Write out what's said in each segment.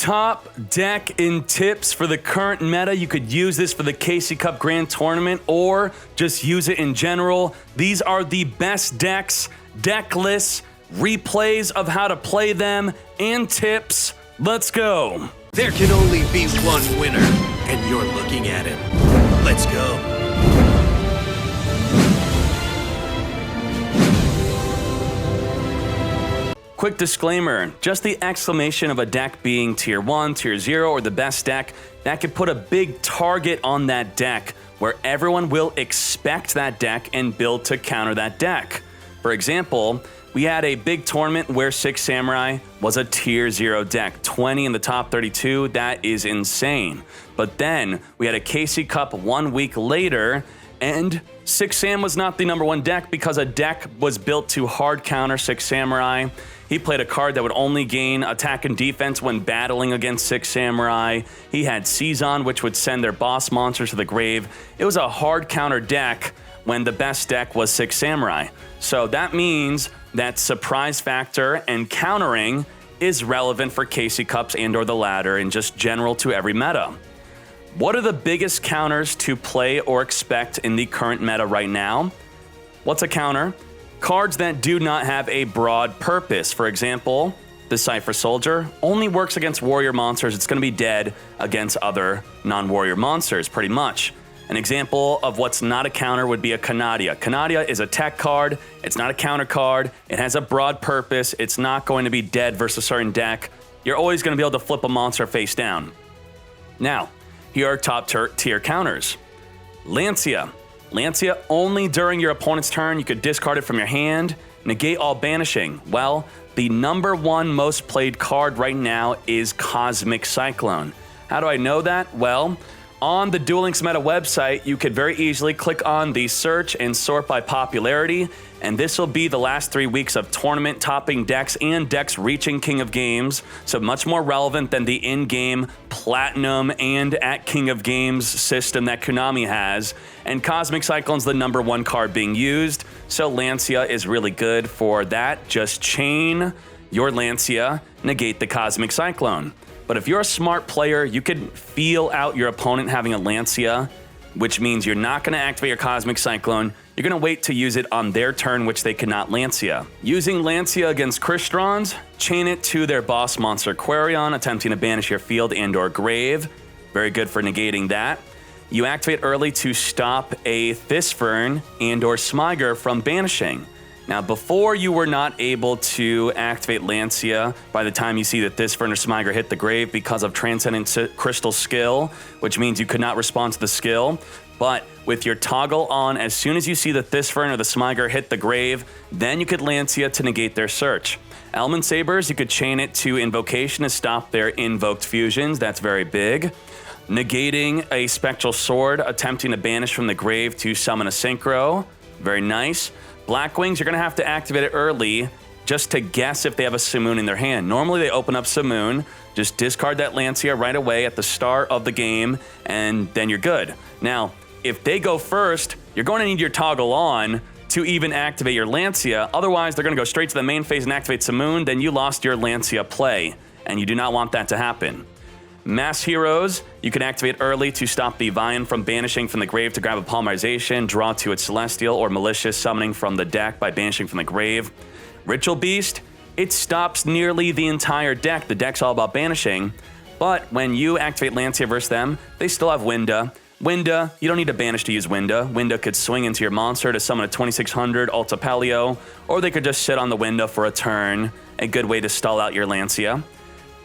Top deck and tips for the current meta. You could use this for the Casey Cup Grand Tournament or just use it in general. These are the best decks, deck lists, replays of how to play them, and tips. Let's go. There can only be one winner, and you're looking at him. Let's go. Quick disclaimer, just the exclamation of a deck being tier 1, tier 0, or the best deck, that could put a big target on that deck where everyone will expect that deck and build to counter that deck. For example, we had a big tournament where Six Samurai was a tier 0 deck, 20 in the top 32, that is insane. But then we had a Casey Cup 1 week later, and Six Sam was not the number 1 deck because a deck was built to hard counter Six Samurai. He played a card that would only gain attack and defense when battling against Six Samurai. He had Season, which would send their boss monsters to the grave. It was a hard counter deck when the best deck was Six Samurai. So that means that surprise factor and countering is relevant for Casey Cups and or the ladder and just general to every meta. What are the biggest counters to play or expect in the current meta right now? What's a counter? Cards that do not have a broad purpose. For example, the Cypher Soldier only works against warrior monsters. It's going to be dead against other non-warrior monsters, pretty much. An example of what's not a counter would be a Canadia. Canadia is a tech card. It's not a counter card. It has a broad purpose. It's not going to be dead versus a certain deck. You're always going to be able to flip a monster face down. Now, here are top tier counters. Lancia. Lancia, only during your opponent's turn, you could discard it from your hand, negate all banishing. Well, the number 1 most played card right now is Cosmic Cyclone. How do I know that? Well, on the Duel Links Meta website, you could very easily click on the search and sort by popularity, and this will be the last 3 weeks of tournament topping decks and decks reaching King of Games, so much more relevant than the in-game Platinum and at King of Games system that Konami has. And Cosmic Cyclone's the number 1 card being used, so Lancia is really good for that. Just chain your Lancia, negate the Cosmic Cyclone. But if you're a smart player, you could feel out your opponent having a Lancia, which means you're not going to activate your Cosmic Cyclone. You're going to wait to use it on their turn, which they cannot Lancia. Using Lancia against Kristrons, chain it to their boss monster Quarion, attempting to banish your field and or grave. Very good for negating that. You activate early to stop a Thisfern and or Smyger from banishing. Now, before you were not able to activate Lancia by the time you see that Thisfern or Smyger hit the grave because of Transcendent Crystal skill, which means you could not respond to the skill. But with your toggle on, as soon as you see the Thisfern or the Smyger hit the grave, then you could Lancia to negate their search. Alman Sabres, you could chain it to Invocation to stop their invoked fusions. That's very big. Negating a Spectral Sword, attempting to banish from the grave to summon a Synchro. Very nice. Blackwings, you're going to have to activate it early just to guess if they have a Simoon in their hand. Normally they open up Simoon, just discard that Lancia right away at the start of the game, and then you're good. Now, if they go first, you're going to need your toggle on to even activate your Lancia. Otherwise, they're going to go straight to the main phase and activate Simoon, then you lost your Lancia play, and you do not want that to happen. Mass Heroes, you can activate early to stop the Vian from banishing from the grave to grab a Polymerization, draw to its Celestial or Malicious summoning from the deck by banishing from the grave. Ritual Beast, it stops nearly the entire deck. The deck's all about banishing, but when you activate Lancia versus them, they still have Winda. Winda, you don't need to banish to use Winda. Winda could swing into your monster to summon a 2600 Alta Paleo, or they could just sit on the Winda for a turn, a good way to stall out your Lancia.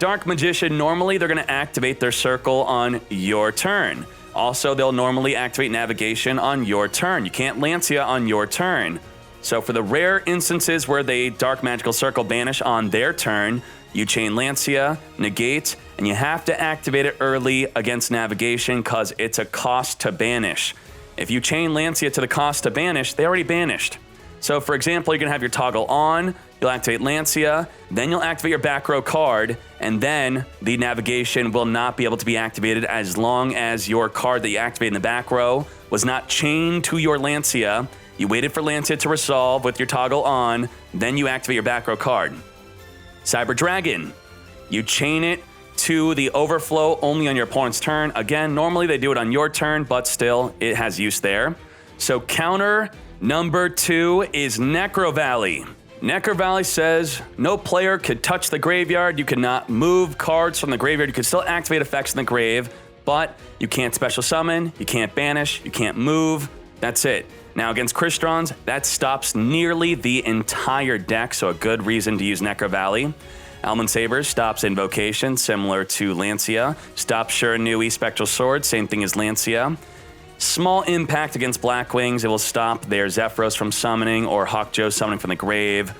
Dark Magician, normally they're going to activate their circle on your turn. Also, they'll normally activate Navigation on your turn. You can't Lancia on your turn. So for the rare instances where they Dark Magical Circle banish on their turn, you chain Lancia, negate, and you have to activate it early against Navigation because it's a cost to banish. If you chain Lancia to the cost to banish, they already banished. So for example, you're going to have your toggle on, you'll activate Lancia, then you'll activate your back row card, and then the Navigation will not be able to be activated as long as your card that you activated in the back row was not chained to your Lancia. You waited for Lancia to resolve with your toggle on, then you activate your back row card. Cyber Dragon, you chain it 2, the overflow only on your opponent's turn. Again, normally they do it on your turn, but still, it has use there. So counter number 2 is Necrovalley. Necrovalley says no player could touch the graveyard. You cannot move cards from the graveyard. You can still activate effects in the grave, but you can't special summon, you can't banish, you can't move. That's it. Now against Crystons, that stops nearly the entire deck, so a good reason to use Necrovalley. Alman Sabres stops Invocation, similar to Lancia. Stops Shiranui Spectral Sword, same thing as Lancia. Small impact against Blackwings. It will stop their Zephyros from summoning or Hawkjoe summoning from the grave.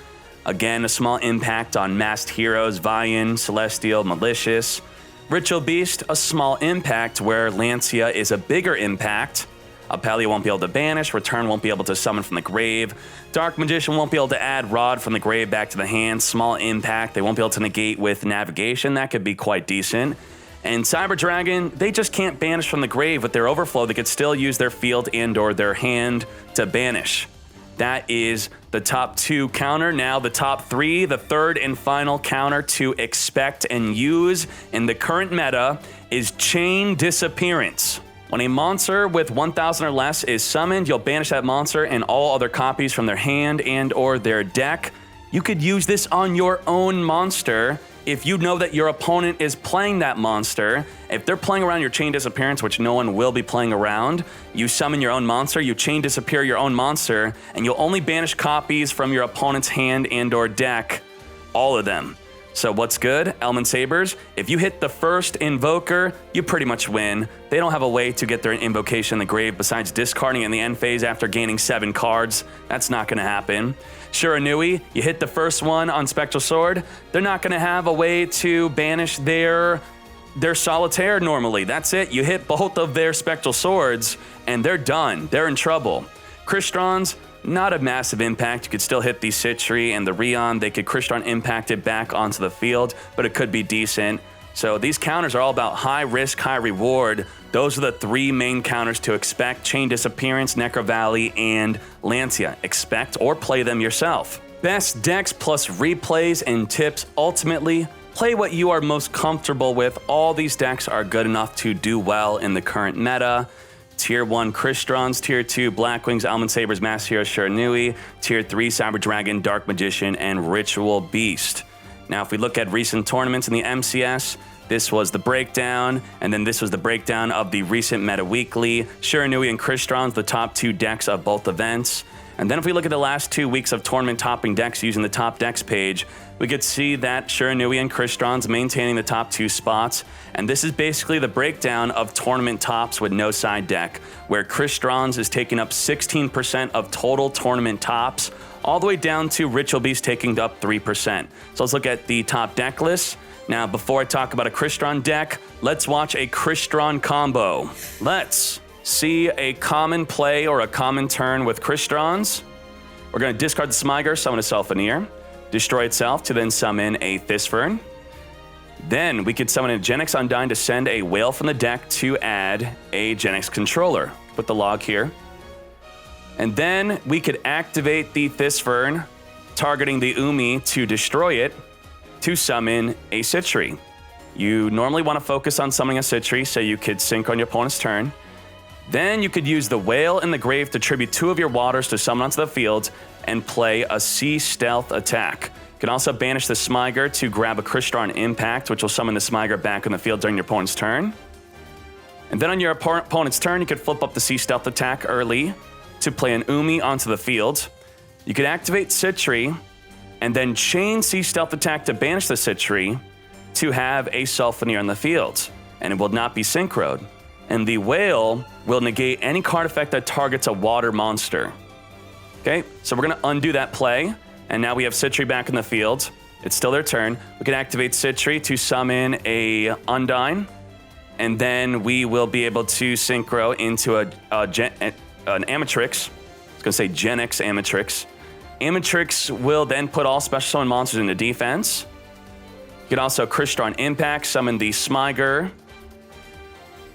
Again, a small impact on Masked Heroes, Valiant, Celestial, Malicious. Ritual Beast, a small impact where Lancia is a bigger impact. Apelia won't be able to banish, Return won't be able to summon from the grave. Dark Magician won't be able to add Rod from the grave back to the hand, small impact. They won't be able to negate with Navigation, that could be quite decent. And Cyber Dragon, they just can't banish from the grave with their overflow. They could still use their field and or their hand to banish. That is the top 2 counter. Now the top 3, the third and final counter to expect and use in the current meta is Chain Disappearance. When a monster with 1,000 or less is summoned, you'll banish that monster and all other copies from their hand and or their deck. You could use this on your own monster if you know that your opponent is playing that monster. If they're playing around your Chain Disappearance, which no one will be playing around, you summon your own monster, you Chain Disappear your own monster, and you'll only banish copies from your opponent's hand and or deck, all of them. So what's good? Alman Sabres, if you hit the first Invoker, you pretty much win. They don't have a way to get their Invocation in the grave besides discarding in the end phase after gaining 7 cards. That's not going to happen. Shiranui, you hit the first one on Spectral Sword, they're not going to have a way to banish their Solitaire normally. That's it. You hit both of their Spectral Swords, and they're done. They're in trouble. Crystons, not a massive impact. You could still hit the Citri and the Rion. They could Crystron impact it back onto the field, but it could be decent. So these counters are all about high risk, high reward. Those are the 3 main counters to expect: Chain Disappearance, Necrovalley, and Lancia. Expect or play them yourself. Best decks plus replays and tips. Ultimately, play what you are most comfortable with. All these decks are good enough to do well in the current meta. Tier 1 Crystons, Tier 2 Blackwings, Alman Sabres, Masked Hero, Shiranui, Tier 3 Cyber Dragon, Dark Magician, and Ritual Beast. Now, if we look at recent tournaments in the MCS, this was the breakdown, and then this was the breakdown of the recent Meta Weekly. Shiranui and Crystons, the top 2 decks of both events. And then if we look at the last 2 weeks of tournament topping decks using the top decks page, we could see that Shiranui and Crystons maintaining the top 2 spots. And this is basically the breakdown of tournament tops with no side deck, where Crystons is taking up 16% of total tournament tops, all the way down to Ritual Beast taking up 3%. So let's look at the top deck list. Now, before I talk about a Crystron deck, let's watch a Crystron combo. Let's see a common play or a common turn with Crystons. We're going to discard the Smyger, summon a Selfeneer, destroy itself to then summon a Thisfern. Then we could summon a Genex Undyne to send a Whale from the deck to add a Genex controller. Put the log here. And then we could activate the Thisfern, targeting the Umi to destroy it, to summon a Citri. You normally want to focus on summoning a Citri so you could sync on your opponent's turn. Then you could use the Whale in the grave to tribute 2 of your waters to summon onto the field and play a Sea Stealth attack. You can also banish the Smyger to grab a Crystron Impact, which will summon the Smyger back on the field during your opponent's turn. And then on your opponent's turn, you could flip up the Sea Stealth attack early to play an Umi onto the field. You could activate Citri and then chain Sea Stealth attack to banish the Citri to have a Selfeneer on the field, and it will not be synchroed. And the Whale will negate any card effect that targets a water monster. Okay, so we're going to undo that play, and now we have Citri back in the field. It's still their turn. We can activate Citri to summon a Undyne, and then we will be able to synchro into an Amatrix. I was going to say Genex Amatrix. Amatrix will then put all special summon monsters into defense. You can also Crystron Impact, summon the Smyger.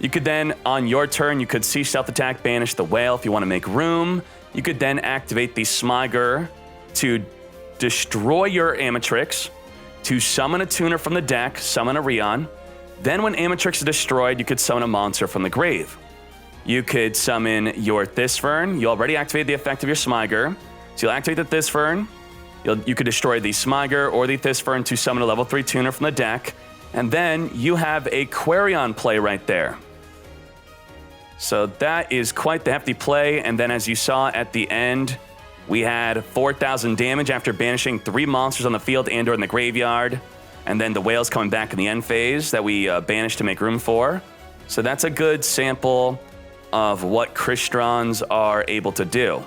You could then, on your turn, you could Sea Stealth attack, banish the Whale if you want to make room. You could then activate the Smyger to destroy your Amatrix, to summon a Tuner from the deck, summon a Rion. Then when Amatrix is destroyed, you could summon a monster from the grave. You could summon your Thisfern. You already activated the effect of your Smiger. So you'll activate the Thisfern. You could destroy the Smiger or the Thisfern to summon a level 3 tuner from the deck. And then you have a Quarion play right there. So that is quite the hefty play. And then as you saw at the end, we had 4,000 damage after banishing 3 monsters on the field and or in the graveyard. And then the whales coming back in the end phase that we banished to make room for. So that's a good sample of what Cristrons are able to do.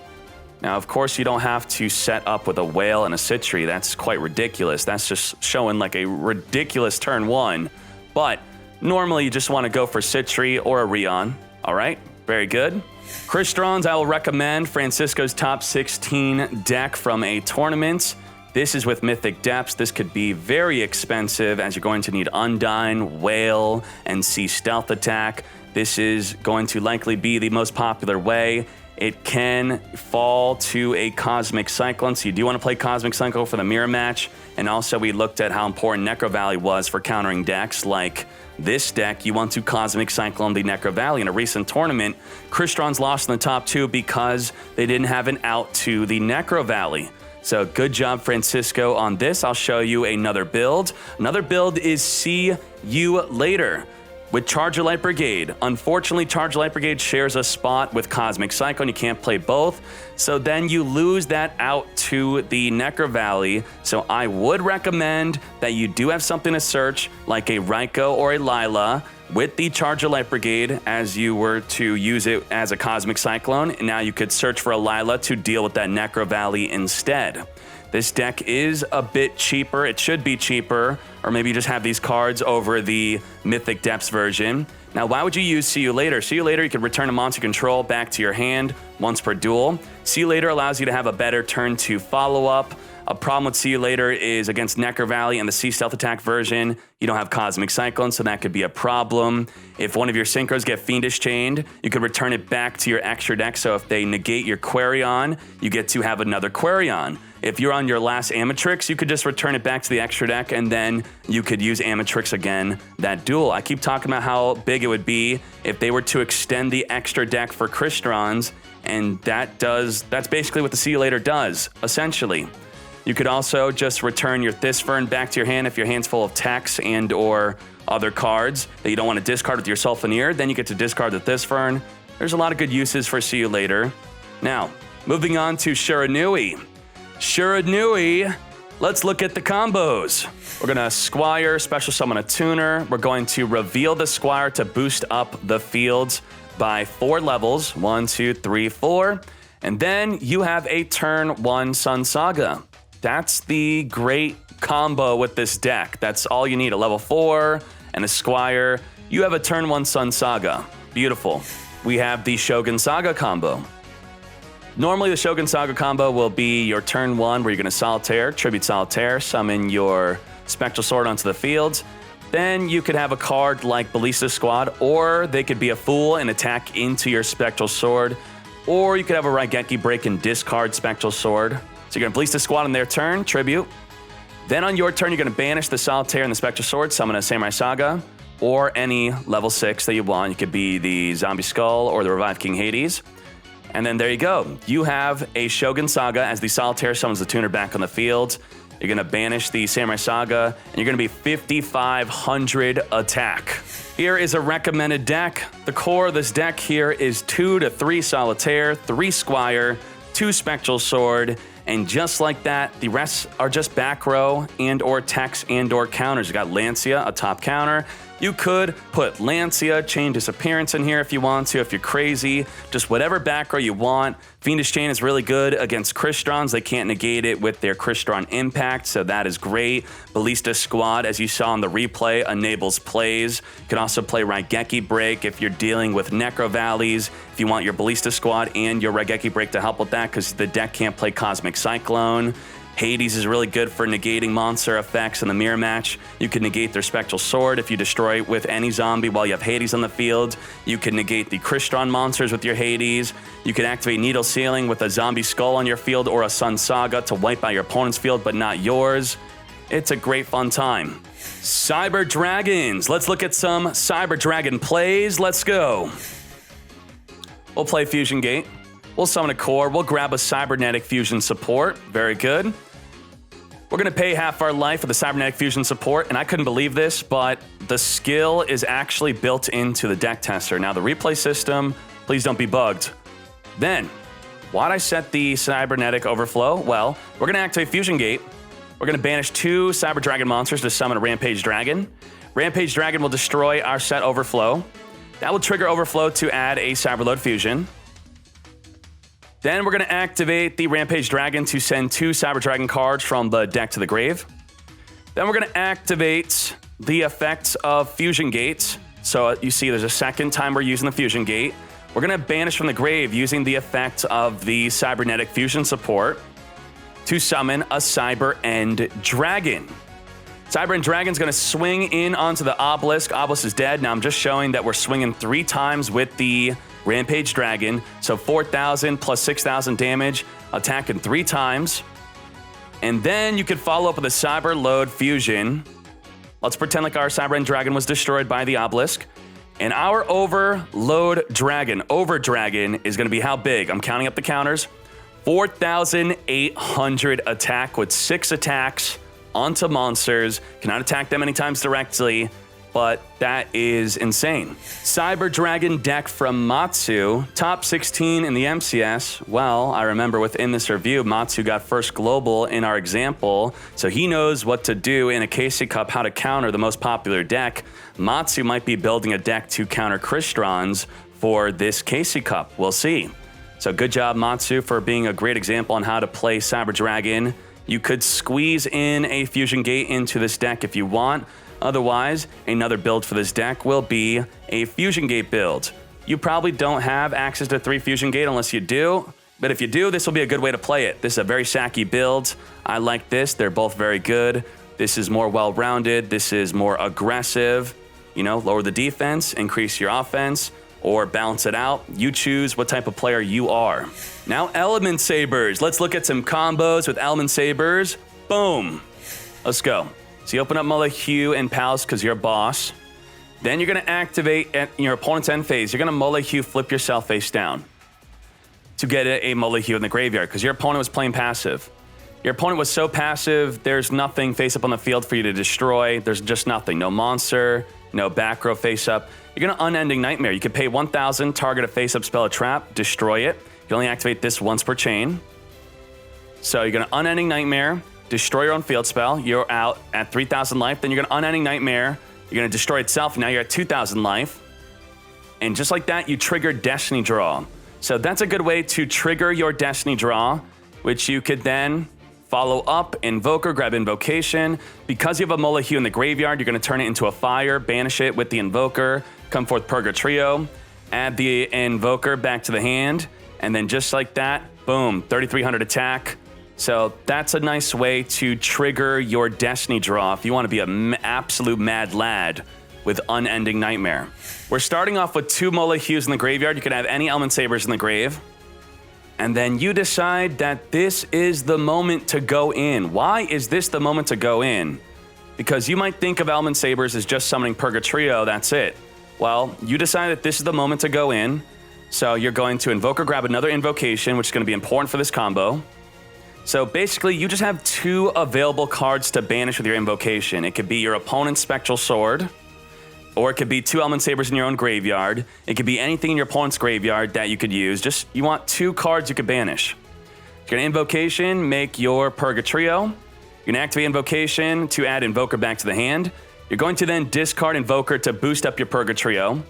Now, of course, you don't have to set up with a whale and a Citri. That's quite ridiculous. That's just showing like a ridiculous turn 1. But normally you just want to go for Citri or a Rion. All right, very good. Cristrons, I will recommend Francisco's top 16 deck from a tournament. This is with Mythic Depths. This could be very expensive as you're going to need Undyne, Whale, and Sea Stealth Attack. This is going to likely be the most popular way. It can fall to a Cosmic Cyclone, so you do want to play Cosmic Cyclone for the mirror match. And also we looked at how important Necrovalley was for countering decks like this deck. You want to Cosmic Cyclone the Necrovalley. In a recent tournament, Cristrons lost in the top 2 because they didn't have an out to the Necrovalley. So good job, Francisco, on this. I'll show you another build. Another build is See You Later with Charger Light Brigade. Unfortunately, Charger Light Brigade shares a spot with Cosmic Cyclone. You can't play both. So then you lose that out to the Necrovalley. So I would recommend that you do have something to search, like a Raikou or a Lila, with the Charger Light Brigade as you were to use it as a Cosmic Cyclone. And now you could search for a Lila to deal with that Necrovalley instead. This deck is a bit cheaper. It should be cheaper, or maybe you just have these cards over the Mythic Depths version. Now, why would you use See You Later? See You Later, you can return a monster control back to your hand once per duel. See You Later allows you to have a better turn to follow up. A problem with See You Later is against Necrovalley and the Sea Stealth Attack version, you don't have Cosmic Cyclone, so that could be a problem. If one of your synchros get Fiendish Chained, you could return it back to your extra deck, so if they negate your Quarion, you get to have another Quarion. If you're on your last Amatrix, you could just return it back to the extra deck, and then you could use Amatrix again that duel. I keep talking about how big it would be if they were to extend the extra deck for Cristrons, and that's basically what the See You Later does, essentially. You could also just return your Thisfern back to your hand if your hand's full of techs and or other cards that you don't want to discard with your Sulfineer. Then you get to discard the Thisfern. There's a lot of good uses for See You Later. Now, moving on to Shiranui. Shiranui, let's look at the combos. We're going to Squire, special summon a tuner. We're going to reveal the Squire to boost up the fields by 4 levels. 1, 2, 3, 4. And then you have a turn 1 Sun Saga. That's the great combo with this deck. That's all you need, a level 4 and a Squire. You have a turn 1 Sun Saga. Beautiful. We have the Shogun Saga combo. Normally, the Shogun Saga combo will be your turn 1 where you're going to Solitaire, Tribute Solitaire, summon your Spectral Sword onto the field. Then you could have a card like Ballista Squad, or they could be a Fool and attack into your Spectral Sword. Or you could have a Raigeki Break and discard Spectral Sword. So you're going to Ballista Squad on their turn, Tribute. Then on your turn, you're going to banish the Solitaire and the Spectral Sword, summon a Samurai Saga, or any level 6 that you want. It could be the Zombie Skull or the Revived King Hades. And then there you go. You have a Shogun Saga as the Solitaire summons the tuner back on the field. You're going to banish the Samurai Saga, and you're going to be 5,500 attack. Here is a recommended deck. The core of this deck here is 2 to 3 Solitaire, 3 Squire, 2 Spectral Sword, and just like that, the rest are just back row and or techs and or counters. You got Lancia, a top counter. You could put Lancia, Chain Disappearance in here if you want to, if you're crazy. Just whatever back row you want. Fiendish Chain is really good against Cristrons. They can't negate it with their Crystron Impact, so that is great. Ballista Squad, as you saw in the replay, enables plays. You can also play Raigeki Break if you're dealing with Necrovalleys. If you want your Ballista Squad and your Raigeki Break to help with that, because the deck can't play Cosmic Cyclone. Hades is really good for negating monster effects in the mirror match. You can negate their Spectral Sword if you destroy it with any zombie while you have Hades on the field. You can negate the Crystron monsters with your Hades. You can activate Needle Sealing with a Zombie Skull on your field or a Sun Saga to wipe out your opponent's field but not yours. It's a great fun time. Cyber Dragons. Let's look at some Cyber Dragon plays. Let's go. We'll play Fusion Gate. We'll summon a core. We'll grab a Cybernetic Fusion support. Very good. We're going to pay half our life for the Cybernetic Fusion support, and I couldn't believe this, but the skill is actually built into the deck tester. Now, the replay system, please don't be bugged. Then, why'd I set the Cybernetic Overflow? Well, we're going to activate Fusion Gate. We're going to banish 2 Cyber Dragon monsters to summon a Rampage Dragon. Rampage Dragon will destroy our set Overflow. That will trigger Overflow to add a Cyberload Fusion. Then we're going to activate the Rampage Dragon to send 2 Cyber Dragon cards from the deck to the grave. Then we're going to activate the effects of Fusion Gates. So you see there's a second time we're using the Fusion Gate. We're going to banish from the grave using the effect of the Cybernetic Fusion support to summon a Cyber End Dragon. Cyber End Dragon's going to swing in onto the Obelisk. Obelisk is dead. Now I'm just showing that we're swinging 3 times with the Rampage Dragon. So 4,000 plus 6,000 damage, attacking 3 times. And then you could follow up with a Cyber Load Fusion. Let's pretend like our Cyber End Dragon was destroyed by the Obelisk. And our Overload Dragon, Over Dragon, is going to be how big? I'm counting up the counters. 4,800 attack with 6 attacks onto monsters. Cannot attack them any times directly, but that is insane. Cyber Dragon deck from Matsu, top 16 in the MCS. Well, I remember within this review, Matsu got first global in our example, so he knows what to do in a KC Cup, how to counter the most popular deck. Matsu might be building a deck to counter Crystron's for this KC Cup. We'll see. So good job, Matsu, for being a great example on how to play Cyber Dragon. You could squeeze in a Fusion Gate into this deck if you want. Otherwise, another build for this deck will be a Fusion Gate build. You probably don't have access to 3 Fusion Gate unless you do. But if you do, this will be a good way to play it. This is a very sacky build. I like this. They're both very good. This is more well-rounded. This is more aggressive. You know, lower the defense, increase your offense, or balance it out. You choose what type of player you are. Now, Alman Sabres. Let's look at some combos with Alman Sabres. Boom. Let's go. So you open up Molehue and Palace because you're a boss. Then you're going to activate at your opponent's end phase. You're going to Molehue flip yourself face down to get a Molehue in the graveyard because your opponent was playing passive. Your opponent was so passive, there's nothing face up on the field for you to destroy. There's just nothing. No monster, no back row face up. You're going to Unending Nightmare. You can pay 1,000, target a face up spell, a trap, destroy it. You only activate this once per chain. So you're going to Unending Nightmare, destroy your own field spell. You're out at 3,000 life. Then you're going to Unending Nightmare. You're going to destroy itself. Now you're at 2,000 life. And just like that, you trigger Destiny Draw. So that's a good way to trigger your Destiny Draw, which you could then follow up, Invoker, grab Invocation. Because you have a Molehue in the graveyard, you're going to turn it into a fire, banish it with the Invoker, come forth Purgatrio, add the Invoker back to the hand, and then just like that, boom, 3,300 attack. So that's a nice way to trigger your Destiny Draw if you want to be an absolute mad lad with Unending Nightmare. We're starting off with 2 Molehues in the graveyard. You can have any Alman Sabres in the grave. And then you decide that this is the moment to go in. Why is this the moment to go in? Because you might think of Alman Sabres as just summoning Purgatrio, that's it. Well, you decide that this is the moment to go in. So you're going to invoke or grab another invocation, which is going to be important for this combo. So basically, you just have 2 available cards to banish with your invocation. It could be your opponent's Spectral Sword, or it could be 2 Alman Sabres in your own graveyard. It could be anything in your opponent's graveyard that you could use. Just, you want 2 cards you could banish. You're going to invocation, make your Purgatrio. You're going to activate invocation to add Invoker back to the hand. You're going to then discard Invoker to boost up your Purgatrio.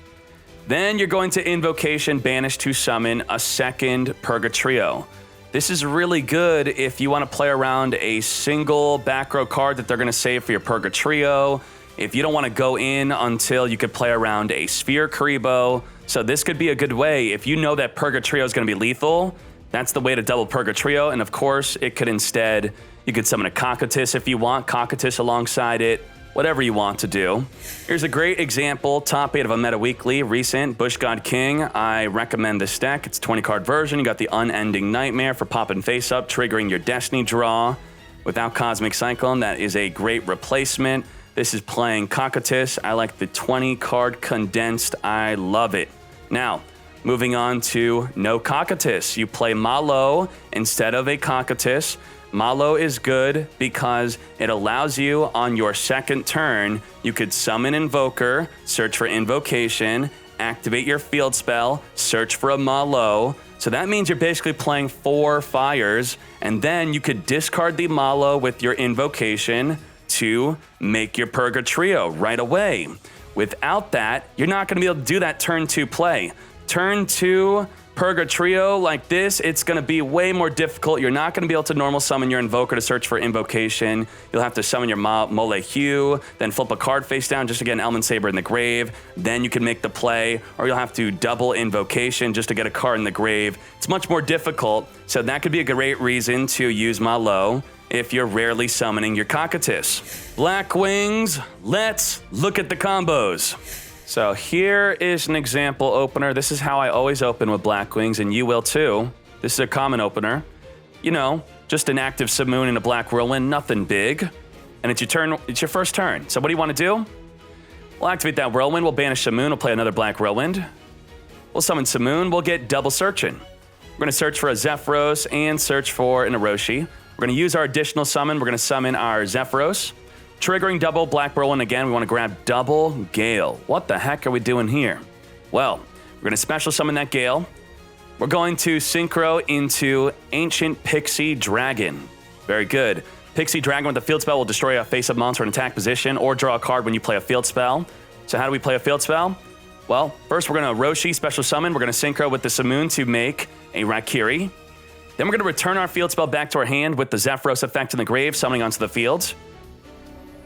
Then you're going to invocation, banish to summon a second Purgatrio. This is really good if you want to play around a single back row card that they're going to save for your Purgatrio. If you don't want to go in until you could play around a Sphere Karibo. So this could be a good way. If you know that Purgatrio is going to be lethal, that's the way to double Purgatrio. And of course, it could instead, you could summon a Cocytus if you want, Cocytus alongside it, whatever you want to do. Here's a great example, top 8 of a Meta Weekly, recent, Bush God King. I recommend this deck. It's a 20 card version. You got the Unending Nightmare for popping face up, triggering your Destiny Draw. Without Cosmic Cyclone, that is a great replacement. This is playing Cocytus. I like the 20 card condensed. I love it. Now, moving on to no Cocytus. You play Malo instead of a Cocytus. Malo is good because it allows you on your second turn, you could summon Invoker, search for Invocation, activate your field spell, search for a Malo. So that means you're basically playing 4 fires, and then you could discard the Malo with your Invocation to make your Purgatrio right away. Without that, you're not going to be able to do that turn 2 play. Turn 2 Purgatrio like this, it's going to be way more difficult. You're not going to be able to normal summon your Invoker to search for Invocation. You'll have to summon your Molehu, then flip a card face down just to get an Alman Sabre in the grave. Then you can make the play, or you'll have to double Invocation just to get a card in the grave. It's much more difficult, so that could be a great reason to use Malo if you're rarely summoning your Cocytus. Black Wings, let's look at the combos. So here is an example opener. This is how I always open with Black Wings, and you will too. This is a common opener. You know, just an active Simoon and a Black Whirlwind, nothing big. And it's your turn. It's your first turn. So what do you want to do? We'll activate that Whirlwind. We'll banish Simoon. We'll play another Black Whirlwind. We'll summon Simoon. We'll get double searching. We're going to search for a Zephyros and search for an Orochi. We're going to use our additional summon. We're going to summon our Zephyros. Triggering double Black Whirlwind again, we want to grab double Gale. What the heck are we doing here? Well, we're going to special summon that Gale. We're going to synchro into Ancient Pixie Dragon. Very good. Pixie Dragon with the field spell will destroy a face-up monster in attack position or draw a card when you play a field spell. So how do we play a field spell? Well, first we're going to Orochi special summon. We're going to synchro with the Simoon to make a Raikiri. Then we're going to return our field spell back to our hand with the Zephyros effect in the grave, summoning onto the field.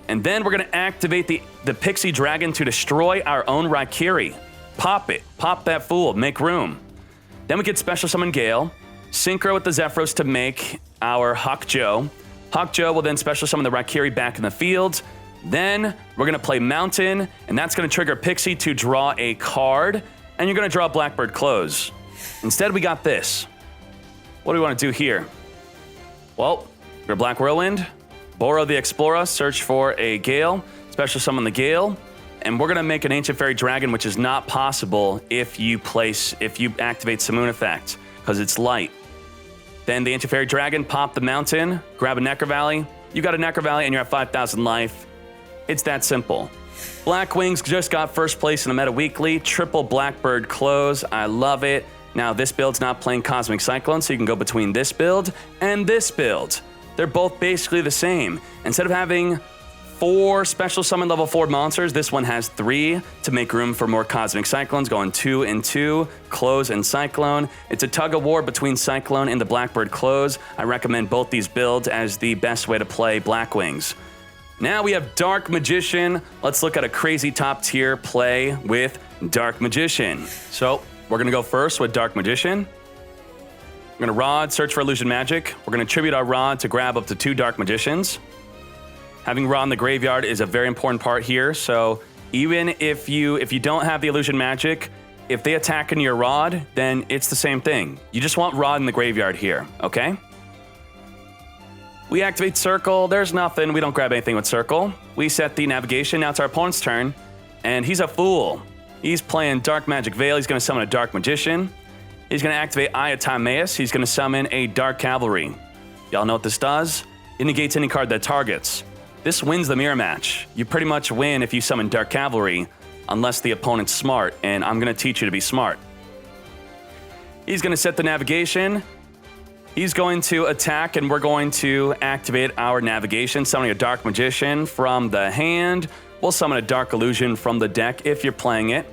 And then we're going to activate the Pixie Dragon to destroy our own Raikiri. Pop it. Pop that fool. Make room. Then we get Special Summon Gale. Synchro with the Zephyros to make our yugioh. Yugioh will then Special Summon the Raikiri back in the field. Then we're going to play Mountain, and that's going to trigger Pixie to draw a card. And you're going to draw Blackbird Close. Instead, we got this. What do we want to do here? Well, we're Black Whirlwind. Borrow the Explorer, search for a Gale, special summon the Gale, and we're gonna make an Ancient Fairy Dragon, which is not possible if you activate Simoon effect, because it's light. Then the Ancient Fairy Dragon, pop the Mountain, grab a Necrovalley. You got a Necrovalley and you're at 5,000 life. It's that simple. Black Wings just got first place in the Meta Weekly, triple Blackbird Close. I love it. Now this build's not playing Cosmic Cyclone, so you can go between this build and this build. They're both basically the same. Instead of having 4 special summon level 4 monsters, this one has 3 to make room for more Cosmic Cyclones, going 2 and 2, Close and Cyclone. It's a tug of war between Cyclone and the Blackbird Close. I recommend both these builds as the best way to play Black Wings. Now we have Dark Magician. Let's look at a crazy top tier play with Dark Magician. So we're gonna go first with Dark Magician. We're going to Rod, search for Illusion Magic. We're going to tribute our Rod to grab up to 2 Dark Magicians. Having Rod in the graveyard is a very important part here. So even if you don't have the Illusion Magic, if they attack into your Rod, then it's the same thing. You just want Rod in the graveyard here, okay? We activate Circle. There's nothing. We don't grab anything with Circle. We set the Navigation. Now it's our opponent's turn, and he's a fool. He's playing Dark Magic Veil. He's going to summon a Dark Magician. He's going to activate Eye of Timaeus. He's going to summon a Dark Cavalry. Y'all know what this does? It negates any card that targets. This wins the mirror match. You pretty much win if you summon Dark Cavalry, unless the opponent's smart, and I'm going to teach you to be smart. He's going to set the Navigation. He's going to attack, and we're going to activate our Navigation, summoning a Dark Magician from the hand. We'll summon a Dark Illusion from the deck if you're playing it.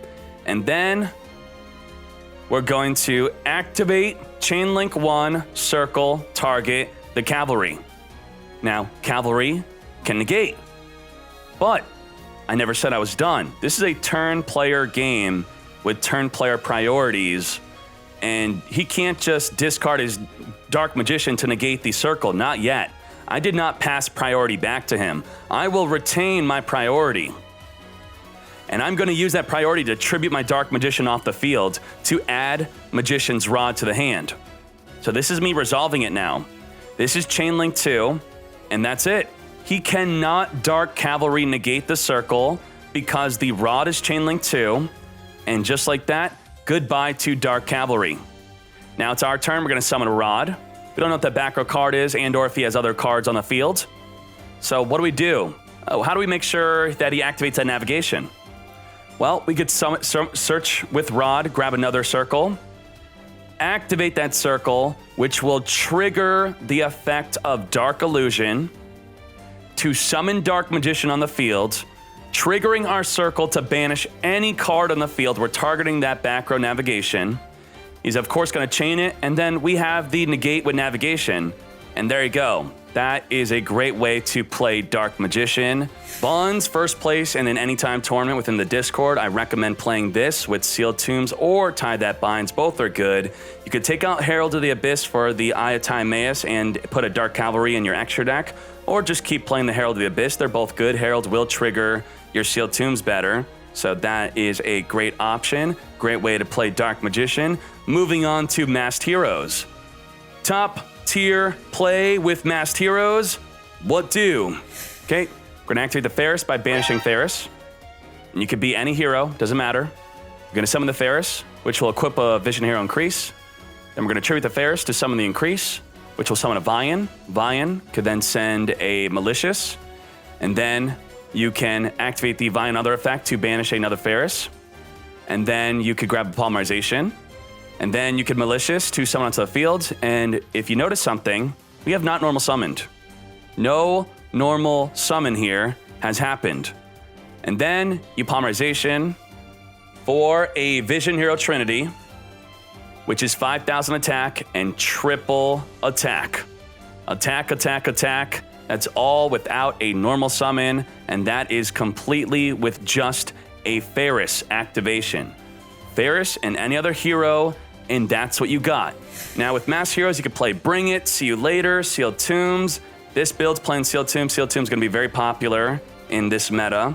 And then we're going to activate Chain Link 1, circle, target the Cavalry. Now, Cavalry can negate, but I never said I was done. This is a turn player game with turn player priorities, and he can't just discard his Dark Magician to negate the circle. Not yet. I did not pass priority back to him. I will retain my priority. And I'm going to use that priority to tribute my Dark Magician off the field to add Magician's Rod to the hand. So this is me resolving it now. This is Chain Link 2. And that's it. He cannot Dark Cavalry negate the circle because the Rod is chain link too. And just like that, goodbye to Dark Cavalry. Now it's our turn. We're going to summon a Rod. We don't know what that back row card is and or if he has other cards on the field. So what do? Oh, how do we make sure that he activates that navigation? Well, we could search with Rod, grab another circle, activate that circle, which will trigger the effect of Dark Illusion to summon Dark Magician on the field, triggering our circle to banish any card on the field. We're targeting that back row navigation. He's, of course, going to chain it, and then we have the negate with navigation. And there you go. That is a great way to play Dark Magician. Buns, first place in an anytime tournament within the Discord. I recommend playing this with Sealed Tombs or Tie That Binds. Both are good. You could take out Herald of the Abyss for the Eye of Timaeus and put a Dark Cavalry in your extra deck, or just keep playing the Herald of the Abyss. They're both good. Herald will trigger your Sealed Tombs better. So that is a great option. Great way to play Dark Magician. Moving on to Masked Heroes. Top tier play with Masked Heroes. What do? Okay, we're gonna activate the Ferris by banishing Ferris. And you could be any hero, doesn't matter. We're gonna summon the Ferris, which will equip a Vision Hero Increase. Then we're gonna tribute the Ferris to summon the Increase, which will summon a Vian. Vian could then send a Malicious. And then you can activate the Vian other effect to banish another Ferris. And then you could grab a Polymerization. And then you could Malicious to summon onto the field. And if you notice something, we have not normal summoned. No normal summon here has happened. And then you Polymerization for a Vision Hero Trinity, which is 5,000 attack and triple attack. Attack, attack, attack. That's all without a normal summon. And that is completely with just a Ferris activation. Ferris and any other hero, and that's what you got. Now with Masked Heroes, you can play Bring It, See You Later, Sealed Tombs. This build's playing Sealed Tombs. Sealed Tombs is going to be very popular in this meta.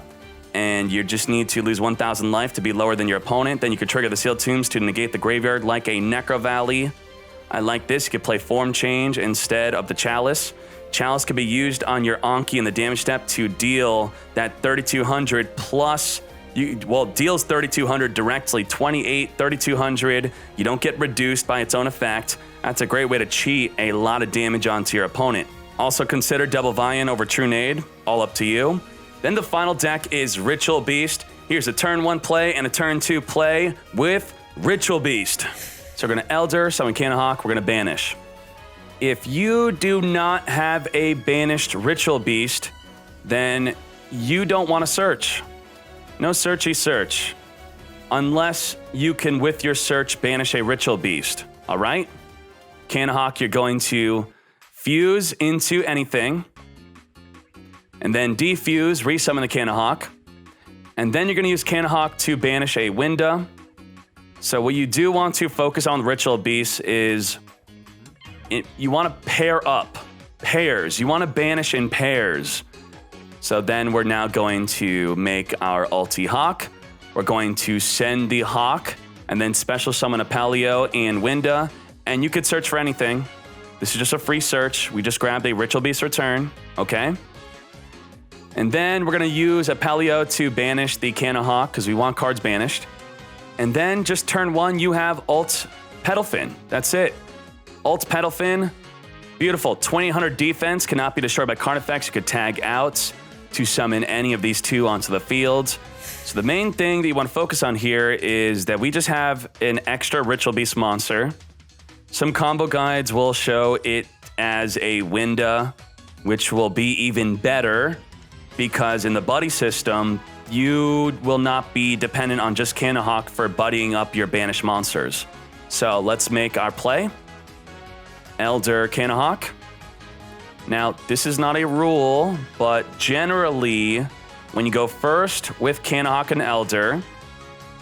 And you just need to lose 1,000 life to be lower than your opponent. Then you could trigger the Sealed Tombs to negate the graveyard like a Necrovalley. I like this. You could play Form Change instead of the Chalice. Chalice could be used on your Anki in the damage step to deal that 3,200 plus. Deals 3,200 directly, 28, 3,200. You don't get reduced by its own effect. That's a great way to cheat a lot of damage onto your opponent. Also consider Double Vian over Trunade, all up to you. Then the final deck is Ritual Beast. Here's a turn 1 play and a turn 2 play with Ritual Beast. So we're gonna Elder, summon Cannahawk, we're gonna banish. If you do not have a banished Ritual Beast, then you don't wanna search. No searchy search, unless you can, with your search, banish a Ritual Beast, all right? Cannahawk, you're going to fuse into anything, and then defuse, resummon the Cannahawk, and then you're gonna use Cannahawk to banish a Winda. So what you do want to focus on Ritual Beast is, you wanna pair up, pairs. You wanna banish in pairs. So then we're now going to make our ulti Hawk. We're going to send the Hawk and then special summon a Paleo and Winda. And you could search for anything. This is just a free search. We just grabbed a Ritual Beast return, okay? And then we're gonna use a Paleo to banish the Cannahawk because we want cards banished. And then just turn 1, you have ult Petalfin. That's it. Ult Petalfin, beautiful. 2,800 defense, cannot be destroyed by card effects. You could tag out to summon any of these 2 onto the field. So the main thing that you want to focus on here is that we just have an extra Ritual Beast monster. Some combo guides will show it as a Winda, which will be even better because in the buddy system, you will not be dependent on just Cannahawk for buddying up your banished monsters. So let's make our play. Elder Cannahawk. Now, this is not a rule, but generally, when you go first with Cannahawk and Elder,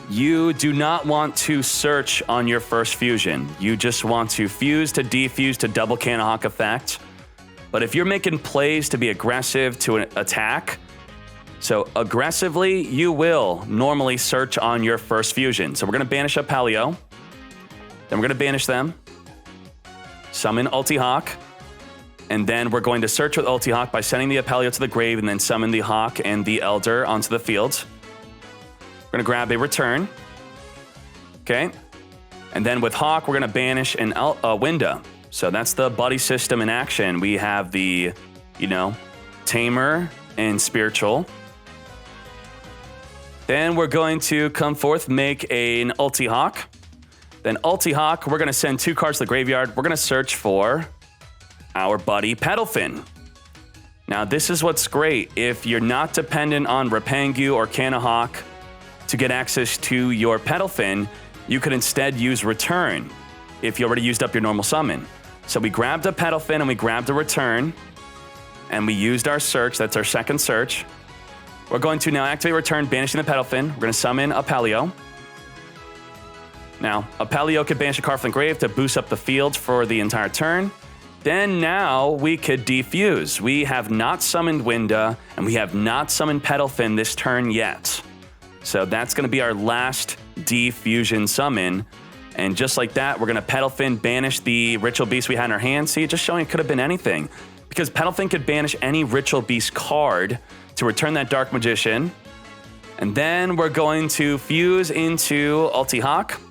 you do not want to search on your first fusion. You just want to fuse to defuse to double Cannahawk effect. But if you're making plays to be aggressive to an attack, so aggressively, you will normally search on your first fusion. So we're gonna banish up Paleo. Then we're gonna banish them. Summon Ulti Hawk. And then we're going to search with Ulti Hawk by sending the Apelio to the grave and then summon the Hawk and the Elder onto the field. We're going to grab a return. Okay. And then with Hawk, we're going to banish an Winda. So that's the buddy system in action. We have the, Tamer and Spiritual. Then we're going to come forth, make an Ulti Hawk. Then Ulti Hawk, we're going to send 2 cards to the graveyard. We're going to search for our buddy Petalfin. Now, this is what's great. If you're not dependent on Rapangu or Canahawk to get access to your Petalfin, you could instead use Return if you already used up your normal summon. So we grabbed a Petalfin and we grabbed a Return, and we used our search. That's our second search. We're going to now activate Return, banishing the Petalfin. We're going to summon Apelio. Now, Apelio could banish a card from the grave to boost up the field for the entire turn. Then now we could defuse. We have not summoned Winda, and we have not summoned Petalfin this turn yet. So that's going to be our last defusion summon. And just like that, we're going to Petalfin banish the Ritual Beast we had in our hand. See, just showing it could have been anything. Because Petalfin could banish any Ritual Beast card to return that Dark Magician. And then we're going to fuse into Ulti Hawk.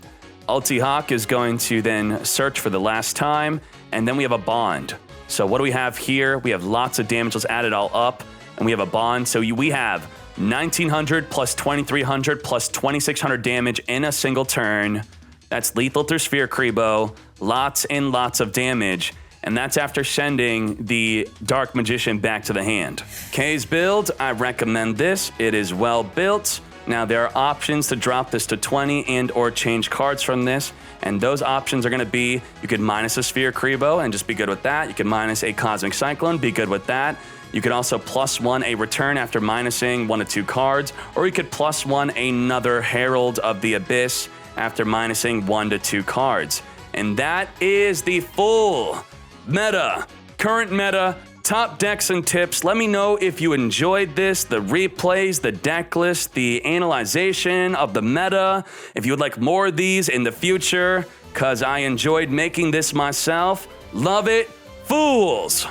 Ulti Hawk is going to then search for the last time. And then we have a bond. So what do we have here? We have lots of damage. Let's add it all up. And we have a bond. So we have 1900 plus 2300 plus 2600 damage in a single turn. That's lethal through Sphere Kribo. Lots and lots of damage. And that's after sending the Dark Magician back to the hand. Kay's build, I recommend this. It is well built. Now, there are options to drop this to 20 and or change cards from this. And those options are going to be, you could minus a Sphere Kribo and just be good with that. You could minus a Cosmic Cyclone, be good with that. You could also +1 a return after minusing 1 to 2 cards. Or you could +1 another Herald of the Abyss after minusing 1 to 2 cards. And that is the full meta, current meta, top decks and tips. Let me know if you enjoyed this, the replays, the deck list, the analyzation of the meta. If you would like more of these in the future, because I enjoyed making this myself. Love it, fools!